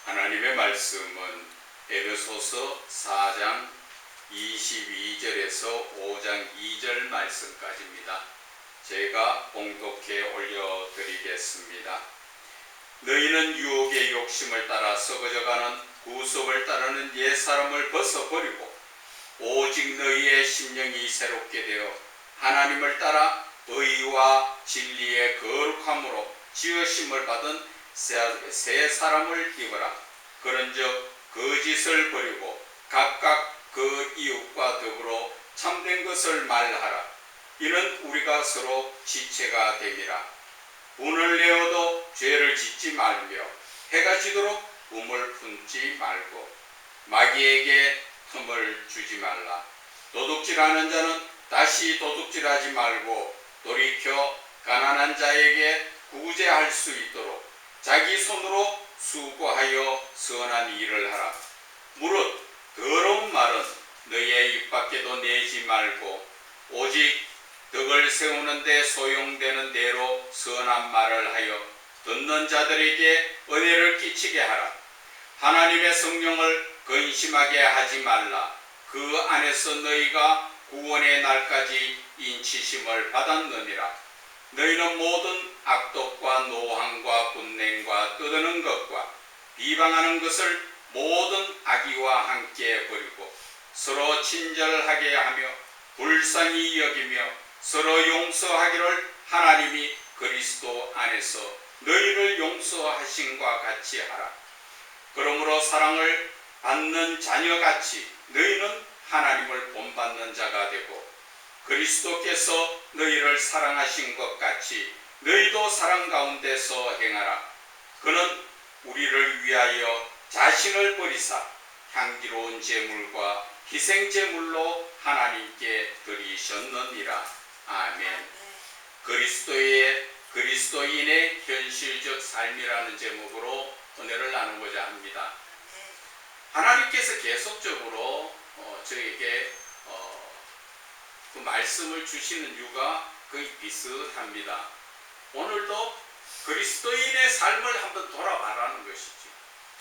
하나님의 말씀은 에베소서 4장 22절에서 5장 2절 말씀까지입니다. 제가 봉독해 올려드리겠습니다. 너희는 유혹의 욕심을 따라 썩어져가는 구속을 따르는 옛사람을 벗어버리고 오직 너희의 심령이 새롭게 되어 하나님을 따라 의와 진리의 거룩함으로 지으심을 받은 새 사람을 입어라. 그런즉 거짓을 버리고 각각 그 이웃과 더불어 참된 것을 말하라. 이는 우리가 서로 지체가 됨이라. 분을 내어도 죄를 짓지 말며 해가 지도록 꿈을 품지 말고 마귀에게 틈을 주지 말라. 도둑질하는 자는 다시 도둑질하지 말고 돌이켜 가난한 자에게 구제할 수 있도록 자기 손으로 수고하여 선한 일을 하라. 무릇 더러운 말은 너희의 입 밖에도 내지 말고 오직 덕을 세우는 데 소용되는 대로 선한 말을 하여 듣는 자들에게 은혜를 끼치게 하라. 하나님의 성령을 근심하게 하지 말라. 그 안에서 너희가 구원의 날까지 인치심을 받았느니라. 너희는 모든 악독과 노함과 분냉과 떠드는 것과 비방하는 것을 모든 악의와 함께 버리고 서로 친절하게 하며 불쌍히 여기며 서로 용서하기를 하나님이 그리스도 안에서 너희를 용서하신과 같이 하라. 그러므로 사랑을 받는 자녀같이 너희는 하나님을 본받는 자가 되고 그리스도께서 너희를 사랑하신 것 같이 너희도 사랑 가운데서 행하라. 그는 우리를 위하여 자신을 버리사 향기로운 제물과 희생제물로 하나님께 드리셨느니라. 아멘. 그리스도인의 현실적 삶이라는 제목으로 은혜를 나누고자 합니다. 하나님께서 계속적으로 저에게 그 말씀을 주시는 이유가 거의 비슷합니다. 오늘도 그리스도인의 삶을 한번 돌아봐라는 것이죠.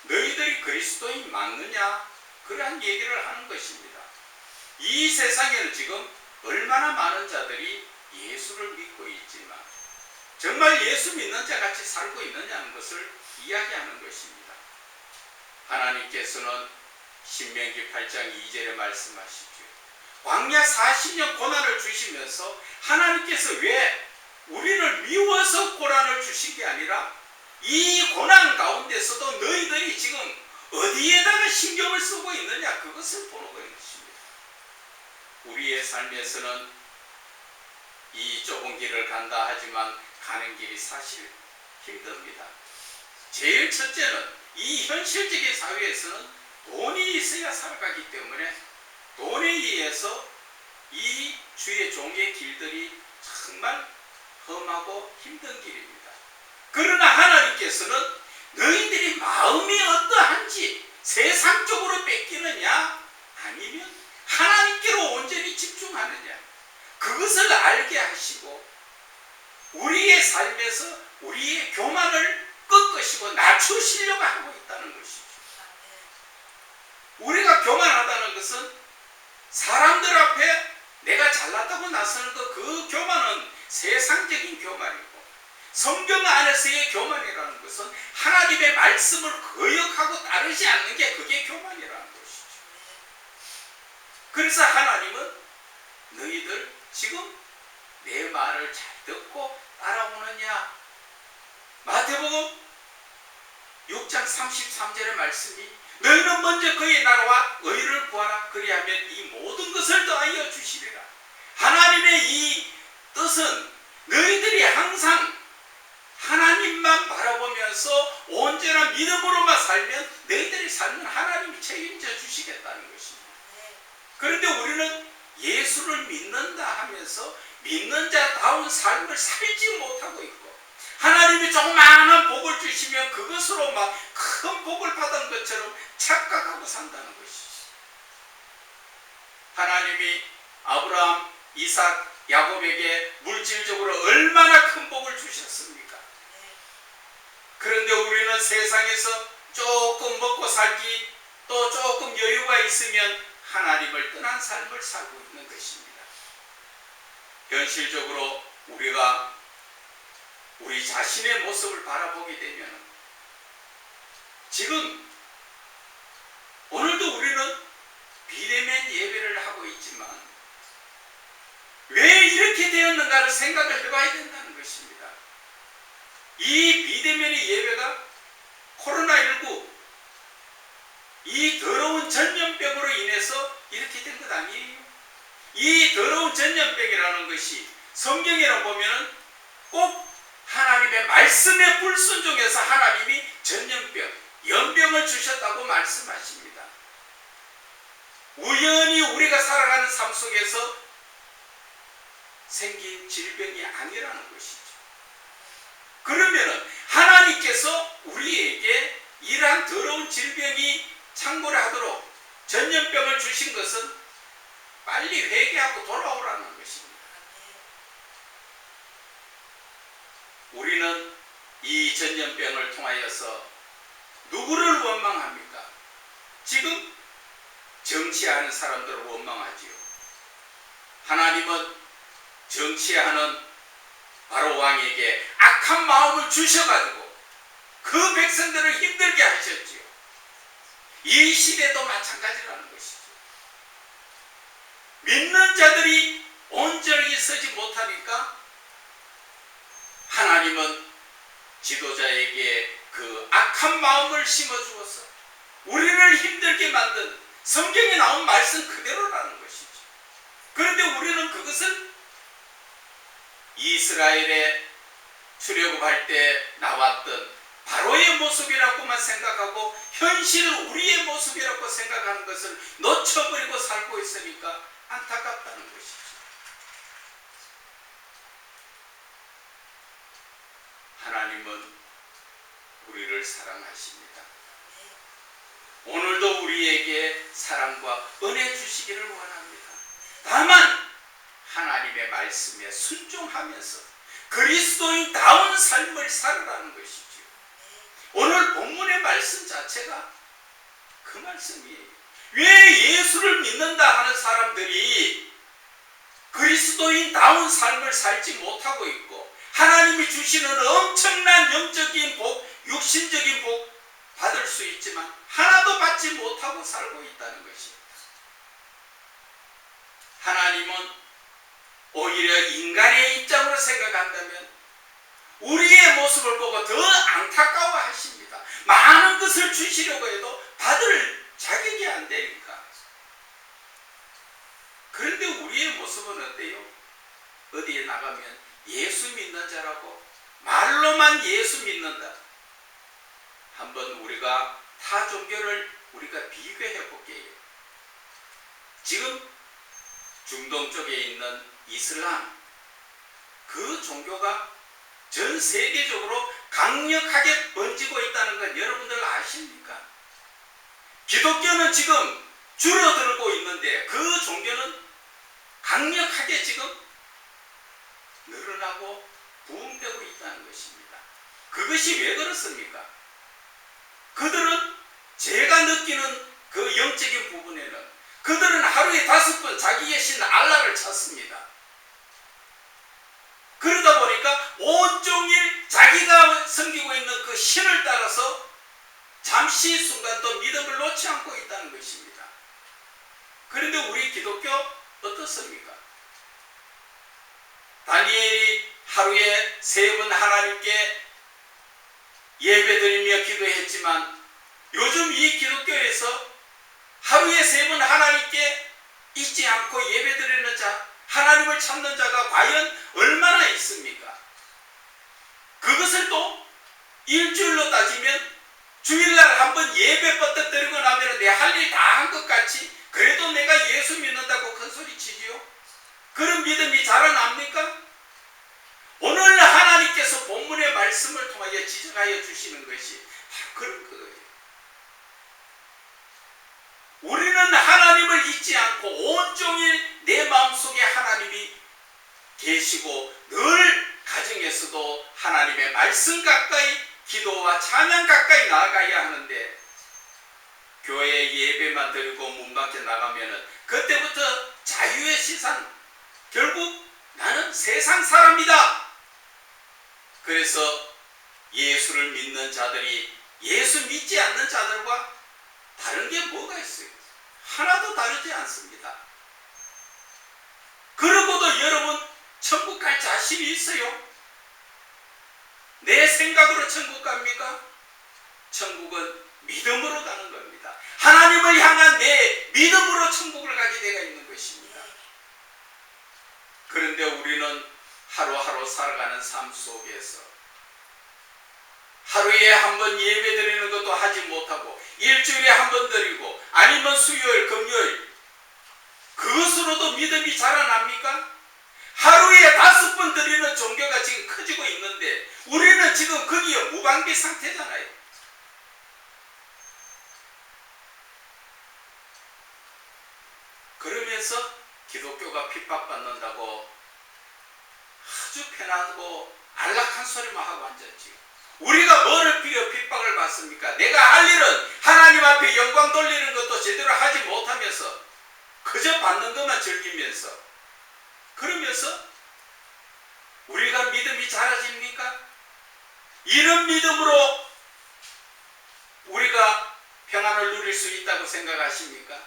너희들이 그리스도인 맞느냐? 그러한 얘기를 하는 것입니다. 이 세상에는 지금 얼마나 많은 자들이 예수를 믿고 있지만 정말 예수 믿는 자 같이 살고 있느냐는 것을 이야기하는 것입니다. 하나님께서는 신명기 8장 2절에 말씀하시죠. 광야 40년 고난을 주시면서 하나님께서 왜 우리를 미워서 고난을 주신 게 아니라 이 고난 가운데서도 너희들이 지금 어디에다가 신경을 쓰고 있느냐 그것을 보는 것입니다. 우리의 삶에서는 이 좁은 길을 간다 하지만 가는 길이 사실 힘듭니다. 제일 첫째는 이 현실적인 사회에서는 돈이 있어야 살아가기 때문에 돈에 의해서 이 주의 종의 길들이 정말 험하고 힘든 길입니다. 그러나 하나님께서는 너희들이 마음이 어떠한지 세상적으로 뺏기느냐 아니면 하나님께로 온전히 집중하느냐 그것을 알게 하시고 우리의 삶에서 우리의 교만을 꺾으시고 낮추시려고 하고 있다는 것이죠. 우리가 교만하다는 것은 사람들 앞에 내가 잘났다고 나서는 그 교만은 세상적인 교만이고 성경 안에서의 교만이라는 것은 하나님의 말씀을 거역하고 따르지 않는 게 그게 교만이라는 것이죠. 그래서 하나님은 너희들 지금 내 말을 잘 듣고 따라오느냐? 마태복음 6장 33절의 말씀이 너희는 먼저 그의 나라와 의를 구하라. 그리하면 이 모든 것을 더하여 주시리라. 하나님의 이 뜻은 너희들이 항상 하나님만 바라보면서 온전한 믿음으로만 살면 너희들이 삶은 하나님이 책임져 주시겠다는 것입니다. 그런데 우리는 예수를 믿는다 하면서 믿는 자다운 삶을 살지 못하고 있고 하나님이 조그마한 복을 주시면 그것으로 막 큰 복을 받은 것처럼 착각하고 산다는 것이죠. 하나님이 아브라함, 이삭, 야곱에게 물질적으로 얼마나 큰 복을 주셨습니까? 그런데 우리는 세상에서 조금 먹고 살기, 또 조금 여유가 있으면 하나님을 떠난 삶을 살고 있는 것입니다. 현실적으로 우리가 우리 자신의 모습을 바라보게 되면 지금 오늘도 우리는 비대면 예배를 하고 있지만 왜 이렇게 되었는가를 생각을 해봐야 된다는 것입니다. 이 비대면의 예배가 코로나19 이 더러운 전염병으로 인해서 이렇게 된 것 아니에요. 이 더러운 전염병이라는 것이 성경에 보면 꼭 하나님의 말씀에 불순종해서 하나님이 전염병, 연병을 주셨다고 말씀하십니다. 우연히 우리가 살아가는 삶 속에서 생긴 질병이 아니라는 것이죠. 그러면 하나님께서 우리에게 이러한 더러운 질병이 창궐을 하도록 전염병을 주신 것은 빨리 회개하고 돌아오라는 것입니다. 우리는 이 전염병을 통하여서 누구를 원망합니까? 지금 정치하는 사람들을 원망하지요. 하나님은 정치하는 바로 왕에게 악한 마음을 주셔가지고 그 백성들을 힘들게 하셨지요. 이 시대도 마찬가지라는 것이죠. 믿는 자들이 온전히 서지 못하니까 하나님은 지도자에게 그 악한 마음을 심어주어서 우리를 힘들게 만든 성경에 나온 말씀 그대로라는 것이죠. 그런데 우리는 그것을 이스라엘에 출애굽할 때 나왔던 바로의 모습이라고만 생각하고 현실 우리의 모습이라고 생각하는 것을 놓쳐버리고 살고 있으니까 안타깝다는 것이죠. 하나님은 우리를 사랑하십니다. 오늘도 우리에게 사랑과 은혜 주시기를 원합니다. 다만 하나님의 말씀에 순종하면서 그리스도인다운 삶을 살으라는 것이죠. 오늘 본문의 말씀 자체가 그 말씀이에요. 왜 예수를 믿는다 하는 사람들이 그리스도인다운 삶을 살지 못하고 있고 하나님이 주시는 엄청난 영적인 복, 육신적인 복 받을 수 있지만 하나도 받지 못하고 살고 있다는 것입니다. 하나님은 오히려 인간의 입장으로 생각한다면 우리의 모습을 보고 더 안타까워 하십니다. 많은 것을 주시려고 해도 받을 자격이 안 되니까. 그런데 우리의 모습은 어때요? 어디에 나가면 예수 믿는 자라고 말로만 예수 믿는다. 한번 우리가 타 종교를 우리가 비교해 볼게요. 지금 중동 쪽에 있는 이슬람 그 종교가 전 세계적으로 강력하게 번지고 있다는 건 여러분들 아십니까? 기독교는 지금 줄어들고 있는데 그 종교는 강력하게 지금 늘어나고 부흥되고 있다는 것입니다. 그것이 왜 그렇습니까? 그들은 제가 느끼는 그 영적인 부분에는 그들은 하루에 5번 자기의 신 알라를 찾습니다. 그러다 보니까 온종일 자기가 섬기고 있는 그 신을 따라서 잠시 순간도 믿음을 놓지 않고 있다는 것입니다. 그런데 우리 기독교 어떻습니까? 다니엘이 하루에 3번 하나님께 예배드리며 기도했지만 요즘 이 기독교에서 하루에 3번 하나님께 잊지 않고 예배드리는 자, 하나님을 찾는 자가 과연 얼마나 있습니까? 그것을 또 일주일로 따지면 주일날 한번 예배 뻗어 드리고 나면 내 할 일 다 한 것 같이 그래도 내가 예수 믿는다고 큰소리 치지요? 그런 믿음이 자라납니까? 오늘 하나님께서 본문의 말씀을 통하여 지적하여 주시는 것이 그런 거예요. 우리는 하나님을 잊지 않고 온종일 내 마음속에 하나님이 계시고 늘 가정에서도 하나님의 말씀 가까이 기도와 찬양 가까이 나아가야 하는데 교회 예배만 드리고 문 밖에 나가면은 그때부터 자유의 시선, 결국 나는 세상 사람이다. 그래서 예수를 믿는 자들이 예수 믿지 않는 자들과 다른 게 뭐가 있어요? 하나도 다르지 않습니다. 그러고도 여러분 천국 갈 자신이 있어요? 내 생각으로 천국 갑니까? 천국은 믿음으로 가는 겁니다. 하나님을 향한 내 믿음으로 천국을 가게 되어 있는 것입니다. 그런데 우리는 하루하루 살아가는 삶 속에서 하루에 한 번 예배 드리는 것도 하지 못하고 일주일에 한 번 드리고 아니면 수요일, 금요일 그것으로도 믿음이 자라납니까? 하루에 5번 드리는 종교가 지금 커지고 있는데 우리는 지금 거기에 무방비 상태잖아요. 그러면서 기독교가 핍박받는다고 아주 편하고 안락한 소리만 하고 앉았지. 우리가 뭐를 빌어 핍박을 받습니까? 내가 할 일은 하나님 앞에 영광 돌리는 것도 제대로 하지 못하면서 그저 받는 것만 즐기면서 그러면서 우리가 믿음이 자라집니까? 이런 믿음으로 우리가 평안을 누릴 수 있다고 생각하십니까?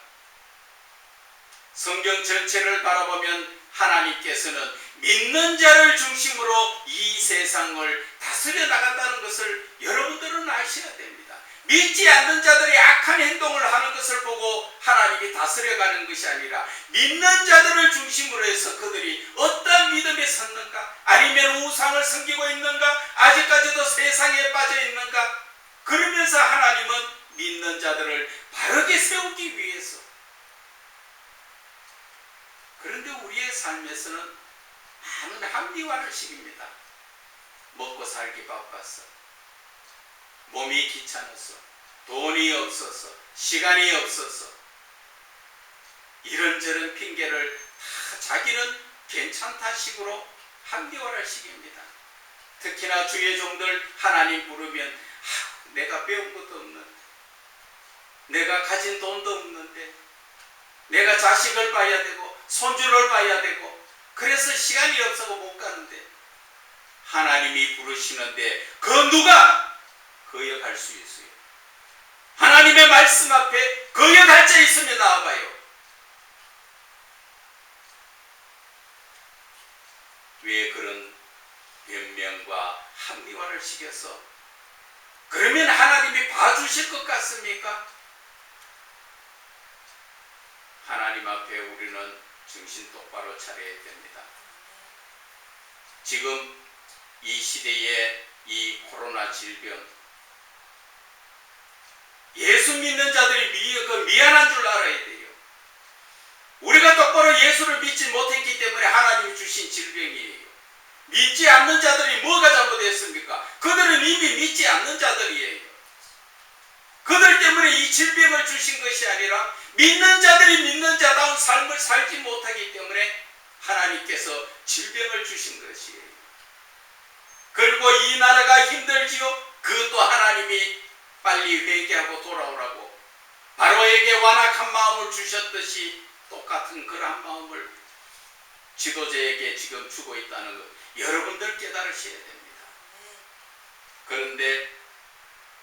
성경 전체를 바라보면 하나님께서는 믿는 자를 중심으로 이 세상을 다스려 나간다는 것을 여러분들은 아셔야 됩니다. 믿지 않는 자들이 악한 행동을 하는 것을 보고 하나님이 다스려가는 것이 아니라 믿는 자들을 중심으로 해서 그들이 어떤 믿음에 섰는가, 아니면 우상을 섬기고 있는가, 아직까지도 세상에 빠져 있는가, 그러면서 하나님은 믿는 자들을 바르게 세우기 위해서. 그런데 우리의 삶에서는 많은 합리화를 시킵니다. 먹고 살기 바빠서, 몸이 귀찮아서, 돈이 없어서, 시간이 없어서 이런저런 핑계를 다 자기는 괜찮다 식으로 합리화를 시킵니다. 특히나 주의 종들 하나님 부르면 내가 배운 것도 없는데, 내가 가진 돈도 없는데, 내가 자식을 봐야 되고 손주를 봐야 되고 그래서 시간이 없어서 못 가는데 하나님이 부르시는데 그 누가 거역할 수 있어요? 하나님의 말씀 앞에 거역할 자 있으면 나와봐요. 왜 그런 변명과 합리화를 시켜서 그러면 하나님이 봐주실 것 같습니까? 하나님 앞에 우리는 정신 똑바로 차려야 됩니다. 지금 이 시대에 이 코로나 질병, 예수 믿는 자들이 미안한 줄 알아야 돼요. 우리가 똑바로 예수를 믿지 못했기 때문에 하나님이 주신 질병이에요. 믿지 않는 자들이 뭐가 잘못했습니까? 그들은 이미 믿지 않는 자들이에요. 그들 때문에 이 질병을 주신 것이 아니라 믿는 자들이 믿는 자다운 삶을 살지 못하기 때문에 하나님께서 질병을 주신 것이에요. 그리고 이 나라가 힘들지요? 그것도 하나님이 빨리 회개하고 돌아오라고 바로에게 완악한 마음을 주셨듯이 똑같은 그런 마음을 지도자에게 지금 주고 있다는 것 여러분들 깨달으셔야 됩니다. 그런데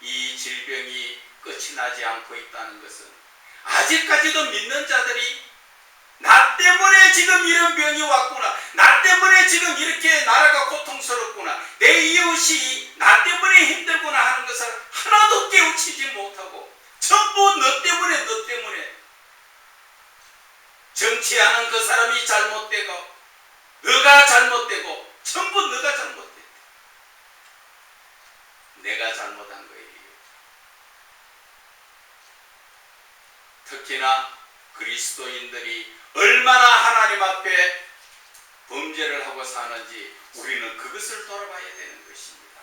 이 질병이 끝이 나지 않고 있다는 것은 아직까지도 믿는 자들이 나 때문에 지금 이런 병이 왔구나, 나 때문에 지금 이렇게 나라가 고통스럽구나, 내 이웃이 나 때문에 힘들구나 하는 것을 하나도 깨우치지 못하고 전부 너 때문에 정치하는 그 사람이 잘못되고 너가 잘못되고 전부 너가 잘못됐다, 내가 잘못한 거예요. 특히나 그리스도인들이 얼마나 하나님 앞에 범죄를 하고 사는지 우리는 그것을 돌아봐야 되는 것입니다.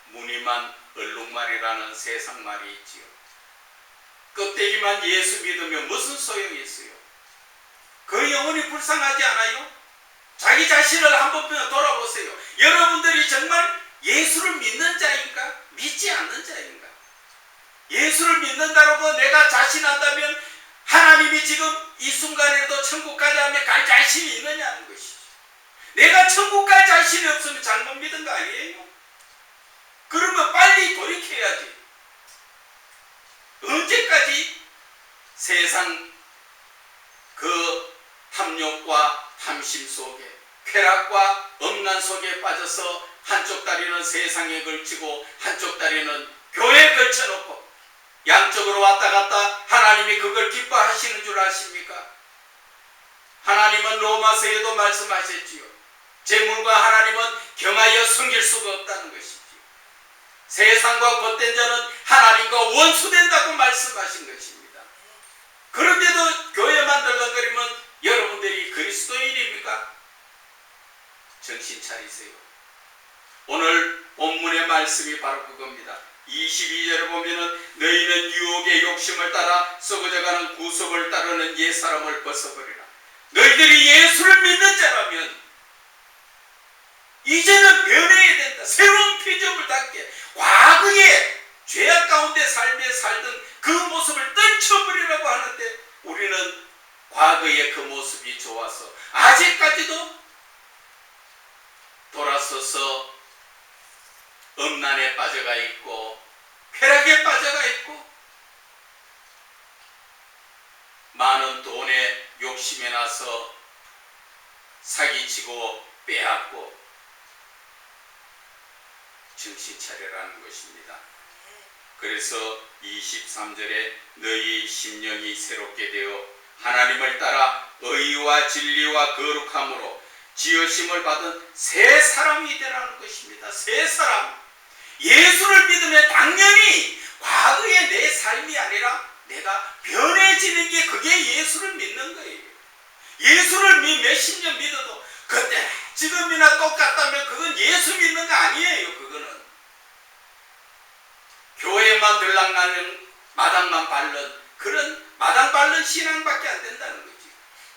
무늬만 얼룩말이라는 세상 말이 있지요. 껍데기만 예수 믿으면 무슨 소용이 있어요? 그 영혼이 불쌍하지 않아요? 자기 자신을 한번 돌아보세요. 여러분들이 정말 예수를 믿는 자인가? 믿지 않는 자인가? 예수를 믿는다고 내가 자신한다면 하나님이 지금 이 순간에도 천국 가자며 갈 자신이 있느냐는 것이죠. 내가 천국 갈 자신이 없으면 잘못 믿은 거 아니에요? 그러면 빨리 돌이켜야지. 언제까지 세상 그 탐욕과 탐심 속에, 쾌락과 엄난 속에 빠져서 한쪽 다리는 세상에 걸치고 한쪽 다리는 교회에 걸쳐놓고 양쪽으로 왔다 갔다 하나님이 그걸 기뻐하시는 줄 아십니까? 하나님은 로마서에도 말씀하셨지요. 재물과 하나님은 겸하여 섬길 수가 없다는 것이지요. 세상과 겉된 자는 하나님과 원수된다고 말씀하신 것입니다. 그런데도 교회만 들렁거리면 여러분들이 그리스도인입니까? 정신 차리세요. 오늘 본문의 말씀이 바로 그겁니다. 22절에 보면은 너희는 유혹의 욕심을 따라 썩어져가는 구속을 따르는 옛사람을 벗어버리라. 너희들이 예수를 믿는 자라면 이제는 변해야 된다. 새로운 표정을 갖게. 과거에 죄악 가운데 삶에 살던 그 모습을 떨쳐버리라고 하는데 우리는 과거의 그 모습이 좋아서 아직까지도 돌아서서 엄난에 빠져가 있고 쾌락에 빠져가 있고 많은 돈에 욕심에 나서 사기치고 빼앗고 정신 차려라는 것입니다. 그래서 23절에 너희 심령이 새롭게 되어 하나님을 따라 의와 진리와 거룩함으로 지으심을 받은 새 사람이 되라는 것입니다. 새 사람. 예수를 믿으면 당연히 과거의 내 삶이 아니라 내가 변해지는 게 그게 예수를 믿는 거예요. 예수를 몇십 년 믿어도 그때 지금이나 똑같다면 그건 예수 믿는 거 아니에요. 그거는 교회만 들락나는 마당만 밟는 그런 마당 밟는 신앙밖에 안 된다는 거지.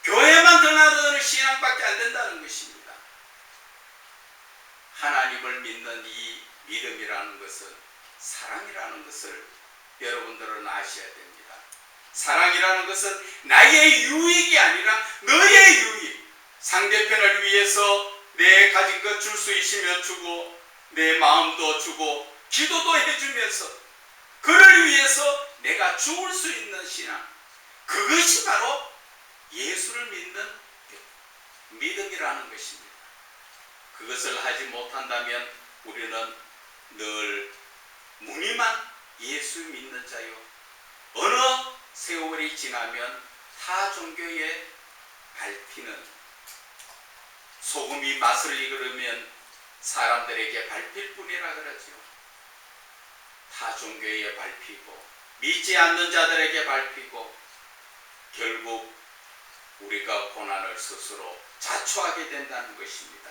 교회만 들락나는 신앙밖에 안 된다는 것입니다. 하나님을 믿는 이 믿음이라는 것은 사랑이라는 것을 여러분들은 아셔야 됩니다. 사랑이라는 것은 나의 유익이 아니라 너의 유익. 상대편을 위해서 내 가진 것 줄 수 있으면 주고 내 마음도 주고 기도도 해주면서 그를 위해서 내가 죽을 수 있는 신앙. 그것이 바로 예수를 믿는 믿음이라는 것입니다. 그것을 하지 못한다면 우리는 늘 무늬만 예수 믿는 자요. 어느 세월이 지나면 타 종교에 밟히는 소금이 맛을 익으려면 사람들에게 밟힐 뿐이라 그러죠. 타 종교에 밟히고 믿지 않는 자들에게 밟히고 결국 우리가 고난을 스스로 자초하게 된다는 것입니다.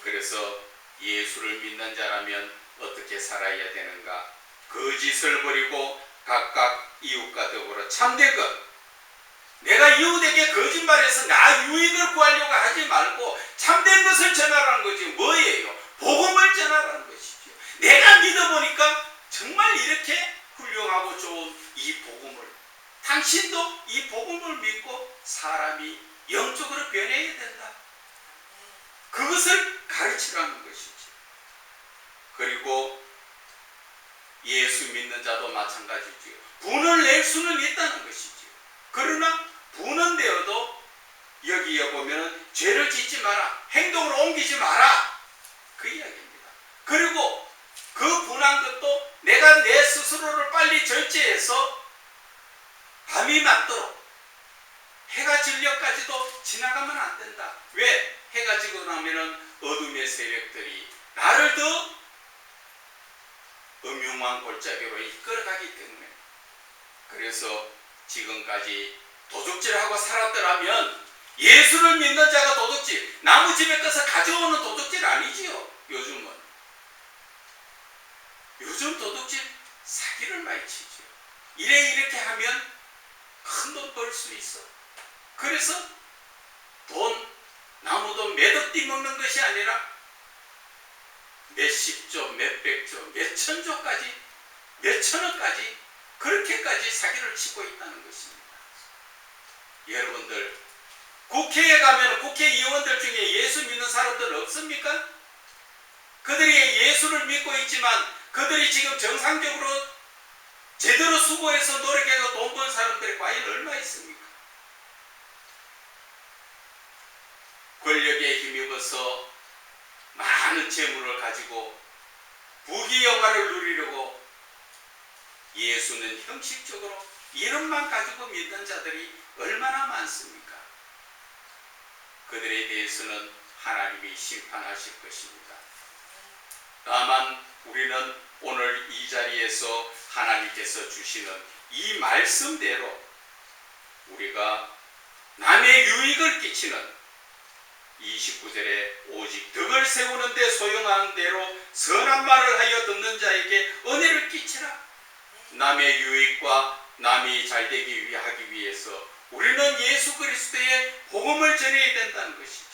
그래서 예수를 믿는 자라면 어떻게 살아야 되는가? 거짓을 버리고 각각 이웃과 더불어 참된 것. 내가 이웃에게 거짓말해서 나 유익을 구하려고 하지 말고 참된 것을 전하라는 거지. 뭐예요? 복음을 전하라는 것이죠. 내가 믿어보니까 정말 이렇게 훌륭하고 좋은 이 복음을, 당신도 이 복음을 믿고 사람이 영적으로 변해야 된다. 그것을 가르치라는 것이죠. 그리고 예수 믿는 자도 마찬가지지요. 분을 낼 수는 있다는 것이지요. 그러나 분은 되어도 여기에 보면 죄를 짓지 마라, 행동으로 옮기지 마라, 그 이야기입니다. 그리고 그 분한 것도 내가 내 스스로를 빨리 절제해서 밤이 맞도록 해가 질려까지도 지나가면 안 된다. 왜? 해가 지고 나면은 어둠의 세력들이 나를 더 음흉한 골짜기로 이끌어가기 때문에. 그래서 지금까지 도둑질하고 살았더라면 예수를 믿는 자가 도둑질, 나무 집에 가서 가져오는 도둑질 아니지요. 요즘은. 요즘 도둑질 사기를 많이 치죠. 이렇게 하면 큰 돈 벌 수 있어. 그래서 나무도 매듭 띠먹는 것이 아니라 몇십조, 몇백조, 몇천조까지, 몇천억까지 그렇게까지 사기를 치고 있다는 것입니다. 여러분들, 국회에 가면 국회의원들 중에 예수 믿는 사람들 없습니까? 그들이 예수를 믿고 있지만 그들이 지금 정상적으로 제대로 수고해서 노력해서 돈 번 사람들이 과연 얼마 있습니까? 권력에 힘입어서 많은 재물을 가지고 부귀영화를 누리려고 예수는 형식적으로 이름만 가지고 믿는 자들이 얼마나 많습니까? 그들에 대해서는 하나님이 심판하실 것입니다. 다만 우리는 오늘 이 자리에서 하나님께서 주시는 이 말씀대로 우리가 남의 유익을 끼치는 29절에 오직 덕을 세우는 데 소용하는 대로 선한 말을 하여 듣는 자에게 은혜를 끼치라. 남의 유익과 남이 잘되기 하기 위해서 우리는 예수 그리스도의 복음을 전해야 된다는 것이죠.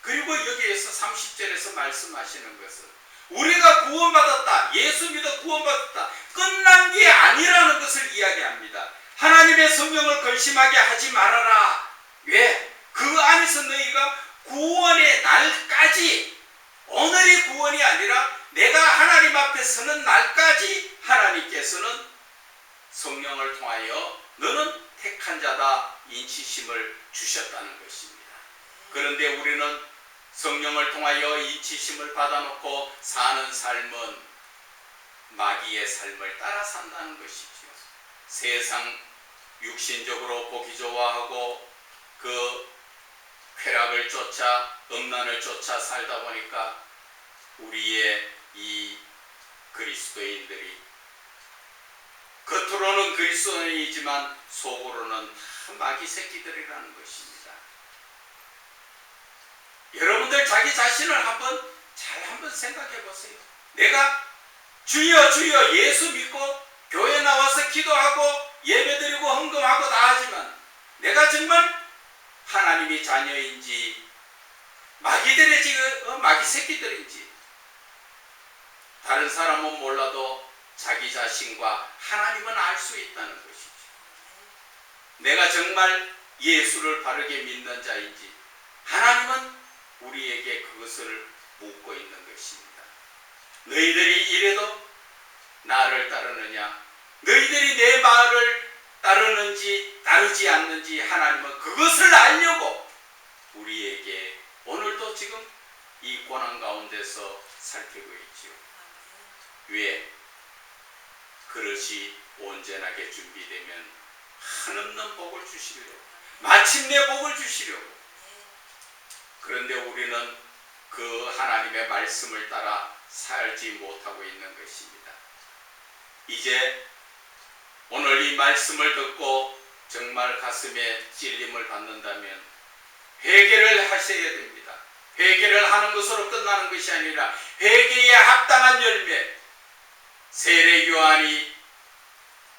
그리고 여기에서 30절에서 말씀하시는 것은 우리가 구원받았다, 예수 믿어 구원받았다, 끝난 게 아니라는 것을 이야기합니다. 하나님의 성령을 근심하게 하지 말아라. 왜? 그 안에서 너희가 구원의 날까지, 오늘이 구원이 아니라 내가 하나님 앞에 서는 날까지 하나님께서는 성령을 통하여 너는 택한 자다 인치심을 주셨다는 것입니다. 그런데 우리는 성령을 통하여 인치심을 받아놓고 사는 삶은 마귀의 삶을 따라 산다는 것이죠. 세상 육신적으로 보기 좋아하고 그 쾌락을 쫓아 음란을 쫓아 살다 보니까 우리의 이 그리스도인들이 겉으로는 그리스도인이지만 속으로는 다 마귀 새끼들이라는 것입니다. 여러분들 자기 자신을 한번 생각해 보세요. 내가 주여 주여 예수 믿고 교회 나와서 기도하고 예배드리고 헌금하고 다 하지만 내가 정말 하나님의 자녀인지 마귀들의 지금 마귀 새끼들인지 다른 사람은 몰라도 자기 자신과 하나님은 알 수 있다는 것이죠. 내가 정말 예수를 바르게 믿는 자인지 하나님은 우리에게 그것을 묻고 있는 것입니다. 너희들이 이래도 나를 따르느냐? 너희들이 내 말을 따르는지 따르지 않는지 하나님은 그것을 알려고 우리에게 오늘도 지금 이 고난 가운데서 살피고 있지요. 왜? 그릇이 온전하게 준비되면 한없는 복을 주시려고, 마침내 복을 주시려고. 그런데 우리는 그 하나님의 말씀을 따라 살지 못하고 있는 것입니다. 이제 오늘 이 말씀을 듣고 정말 가슴에 찔림을 받는다면 회개를 하셔야 됩니다. 회개를 하는 것으로 끝나는 것이 아니라 회개에 합당한 열매, 세례 요한이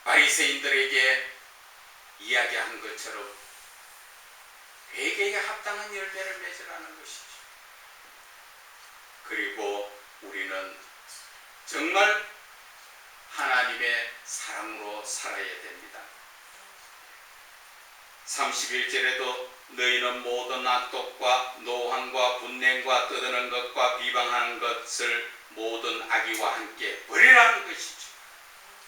바리새인들에게 이야기한 것처럼 회개에 합당한 열매를 맺으라는 것이죠. 그리고 우리는 정말 하나님의 사랑으로 살아야 됩니다. 31절에도 너희는 모든 악독과 노함과 분냉과 떠드는 것과 비방하는 것을 모든 악의와 함께 버리라는 것이죠.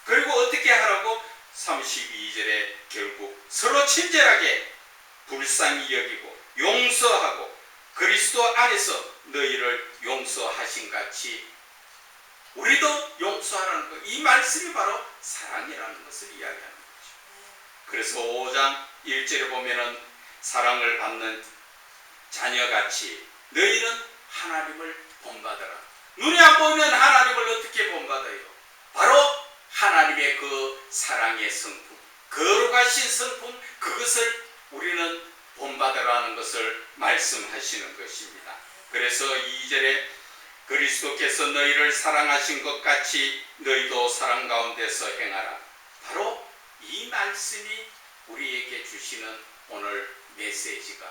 그리고 어떻게 하라고? 32절에 결국 서로 친절하게 불쌍히 여기고 용서하고 그리스도 안에서 너희를 용서하신 같이 우리도 용서하라는 것. 이 말씀이 바로 사랑이라는 것을 이야기하는 거죠. 그래서 5장 1절에 보면은 사랑을 받는 자녀같이 너희는 하나님을 본받아라. 눈에 안 보이는 하나님을 어떻게 본받아요? 바로 하나님의 그 사랑의 성품, 거룩하신 성품, 그것을 우리는 본받으라는 것을 말씀하시는 것입니다. 그래서 2절에 그리스도께서 너희를 사랑하신 것 같이 너희도 사랑 가운데서 행하라. 바로 이 말씀이 우리에게 주시는 오늘 메시지가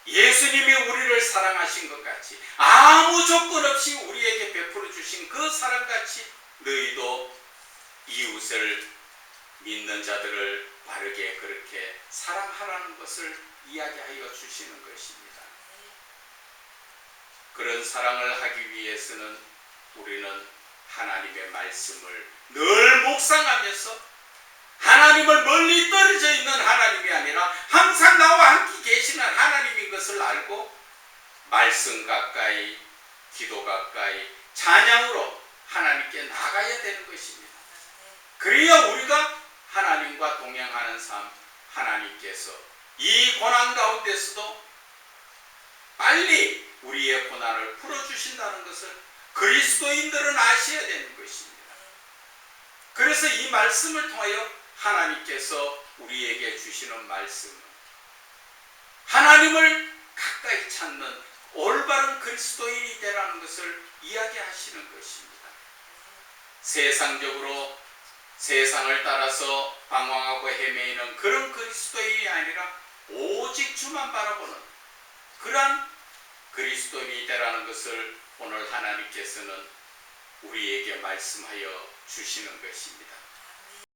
예수님이 우리를 사랑하신 것 같이 아무 조건 없이 우리에게 베풀어 주신 그 사랑같이 너희도 이웃을 믿는 자들을 바르게 그렇게 사랑하라는 것을 이야기하여 주시는 것입니다. 그런 사랑을 하기 위해서는 우리는 하나님의 말씀을 늘 묵상하면서 하나님을 멀리 떨어져 있는 하나님이 아니라 항상 나와 함께 계시는 하나님인 것을 알고 말씀 가까이, 기도 가까이, 찬양으로 하나님께 나가야 되는 것입니다. 그래야 우리가 하나님과 동행하는 삶, 하나님께서 이 고난 가운데서도 빨리 우리의 고난을 풀어주신다는 것을 그리스도인들은 아셔야 되는 것입니다. 그래서 이 말씀을 통하여 하나님께서 우리에게 주시는 말씀은 하나님을 가까이 찾는 올바른 그리스도인이 되라는 것을 이야기하시는 것입니다. 세상적으로 세상을 따라서 방황하고 헤매이는 그런 그리스도인이 아니라 오직 주만 바라보는 그러한 그리스도인이 되라는 것을 오늘 하나님께서는 우리에게 말씀하여 주시는 것입니다.